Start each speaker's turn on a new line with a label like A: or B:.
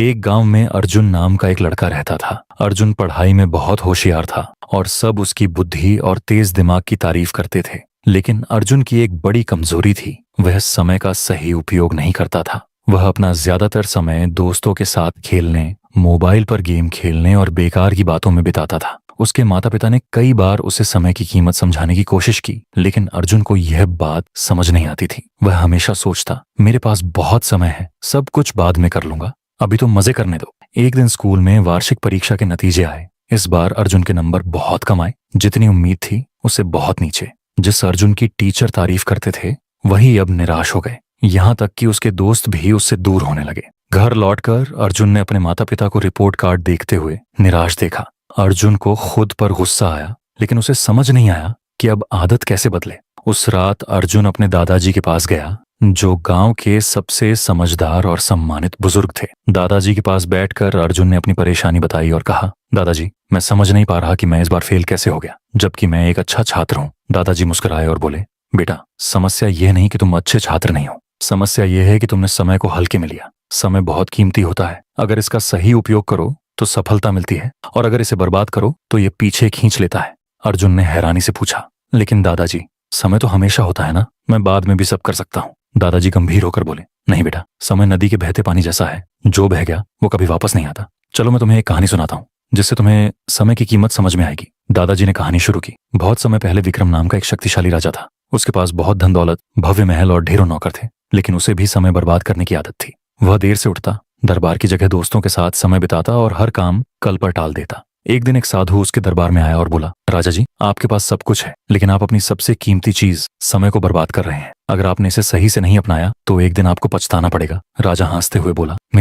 A: एक गांव में अर्जुन नाम का एक लड़का रहता था। अर्जुन पढ़ाई में बहुत होशियार था और सब उसकी बुद्धि और तेज दिमाग की तारीफ करते थे। लेकिन अर्जुन की एक बड़ी कमजोरी थी, वह समय का सही उपयोग नहीं करता था। वह अपना ज्यादातर समय दोस्तों के साथ खेलने, मोबाइल पर गेम खेलने और बेकार की बातों में बिताता था। उसके माता पिता ने कई बार उसे समय की कीमत समझाने की कोशिश की, लेकिन अर्जुन को यह बात समझ नहीं आती थी। वह हमेशा सोचता, मेरे पास बहुत समय है, सब कुछ बाद में कर लूंगा, अभी तो मजे करने दो। एक दिन स्कूल में वार्षिक परीक्षा के नतीजे आए। इस बार अर्जुन के नंबर बहुत कम आए, जितनी उम्मीद थी उससे बहुत नीचे। जिस अर्जुन की टीचर तारीफ करते थे वही अब निराश हो गए। यहाँ तक कि उसके दोस्त भी उससे दूर होने लगे। घर लौटकर अर्जुन ने अपने माता पिता को रिपोर्ट कार्ड देखते हुए निराश देखा। अर्जुन को खुद पर गुस्सा आया, लेकिन उसे समझ नहीं आया कि अब आदत कैसे बदले। उस रात अर्जुन अपने दादाजी के पास गया, जो गांव के सबसे समझदार और सम्मानित बुजुर्ग थे। दादाजी के पास बैठकर अर्जुन ने अपनी परेशानी बताई और कहा, दादाजी, मैं समझ नहीं पा रहा कि मैं इस बार फेल कैसे हो गया, जबकि मैं एक अच्छा छात्र हूँ। दादाजी मुस्कुराए और बोले, बेटा, समस्या यह नहीं कि तुम अच्छे छात्र नहीं हो, समस्या यह है कि तुमने समय को हल्के में लिया। समय बहुत कीमती होता है, अगर इसका सही उपयोग करो तो सफलता मिलती है, और अगर इसे बर्बाद करो तो ये पीछे खींच लेता है। अर्जुन ने हैरानी से पूछा, लेकिन दादाजी, समय तो हमेशा होता है ना, मैं बाद में भी सब कर सकता हूँ। दादाजी गंभीर होकर बोले, नहीं बेटा, समय नदी के बहते पानी जैसा है, जो बह गया वो कभी वापस नहीं आता। चलो मैं तुम्हें एक कहानी सुनाता हूँ, जिससे तुम्हें समय की कीमत समझ में आएगी। दादाजी ने कहानी शुरू की। बहुत समय पहले विक्रम नाम का एक शक्तिशाली राजा था। उसके पास बहुत धन दौलत, भव्य महल और ढेरों नौकर थे, लेकिन उसे भी समय बर्बाद करने की आदत थी। वह देर से उठता, दरबार की जगह दोस्तों के साथ समय बिताता और हर काम कल पर टाल देता। एक दिन एक साधु उसके दरबार में आया और बोला, राजा जी, आपके पास सब कुछ है, लेकिन आप अपनी सबसे कीमती चीज समय को बर्बाद कर रहे हैं। अगर आपने इसे सही से नहीं अपनाया तो एक दिन आपको पछताना पड़ेगा। राजा हंसते हुए बोला,